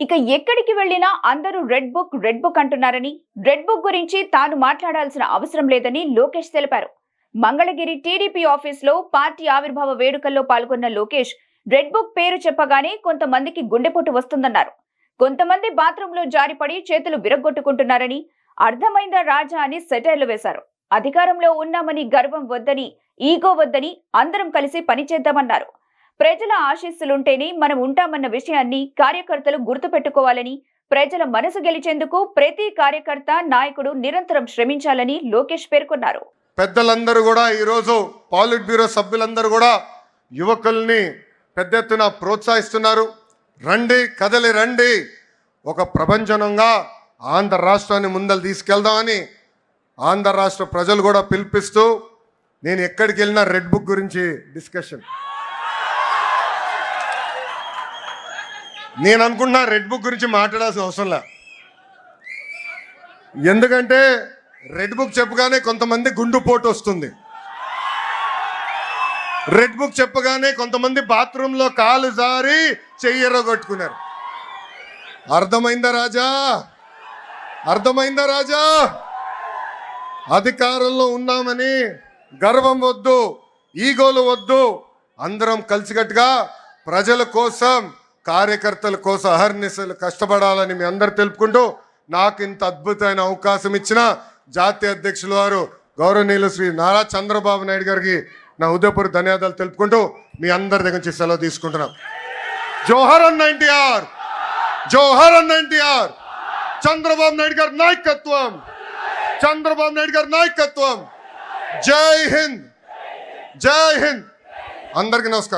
ఇక ఎక్కడికి వెళ్లినా అందరూ రెడ్ బుక్ అంటున్నారని, రెడ్ బుక్ గురించి తాను మాట్లాడాల్సిన అవసరం లేదని లోకేష్ తెలిపారు. మంగళగిరి టీడీపీ ఆఫీసులో పార్టీ ఆవిర్భావ వేడుకల్లో పాల్గొన్న లోకేష్ రెడ్ బుక్ పేరు చెప్పగానే కొంతమందికి గుండెపోటు వస్తుందన్నారు. కొంతమంది బాత్రూంలో జారిపడి చేతులు విరగ్గొట్టుకుంటున్నారని, అర్థమైందా రాజా అని సెటైర్లు వేశారు. అధికారంలో ఉన్నామని గర్వం వద్దని, ఈగో వద్దని అందరం కలిసి పనిచేద్దామన్నారు. ప్రజల ఆశీస్సులుంటేనే మనం ఉంటామన్న విషయాన్ని కార్యకర్తలు గుర్తుపెట్టుకోవాలని, ప్రజల మనసు గెలిచేందుకు ప్రతి కార్యకర్త, నాయకుడు నిరంతరం శ్రమించాలని లోకేష్ పేర్కొన్నారు. పెద్దలందరూ కూడా ఈరోజు పాలిట్ బ్యూరో సభ్యులందరూ కూడా యువకుల్ని పెద్ద ఎత్తున ప్రోత్సహిస్తున్నారు. రండి, కదలి రండి, ఒక ప్రపంచనంగా ఆంధ్ర రాష్ట్రాన్ని ముందలు తీసుకెళ్దామని ఆంధ్ర రాష్ట్ర ప్రజలు కూడా పిలిపిస్తూ, నేను ఎక్కడికి వెళ్ళినా రెడ్ బుక్ గురించి డిస్కషన్. నేను అనుకుంటున్నా రెడ్ బుక్ గురించి మాట్లాడాల్సిన అవసరం లే. ఎందుకంటే రెడ్ బుక్ చెప్పగానే కొంతమంది గుండుపోటు వస్తుంది. రెడ్ బుక్ చెప్పగానే కొంతమంది బాత్రూంలో కాలు జారి చెయ్యరగొట్టుకున్నారు. అర్థమైందా రాజా? అర్థమైందా రాజా? అధికారంలో ఉన్నామని గర్వం వద్దు, ఈగోలు వద్దు. అందరం కలిసికట్టుగా ప్రజల కోసం, కార్యకర్తల కోసం అహర్నిశలు కష్టపడాలని మీ అందరు తెలుపుకుంటూ, నాకు ఇంత అద్భుతమైన అవకాశం ఇచ్చిన జాతీయ అధ్యక్షులు వారు గౌరవనీయులు శ్రీ నారా చంద్రబాబు నాయుడు గారికి నా హృదయపూర్వక ధన్యవాదాలు తెలుపుకుంటూ మీ అందరి దగ్గర నుంచి సెలవు తీసుకుంటున్నాం. జోహర్ అన్న ఎన్టీఆర్, జోహర్ అన్న ఎన్టీఆర్. చంద్రబాబు నాయుడు గారి నాయకత్వం, చంద్రబాబు నాయుడు గారి నాయకత్వం. జై హింద్, జై హింద్. అందరికీ నమస్కారం.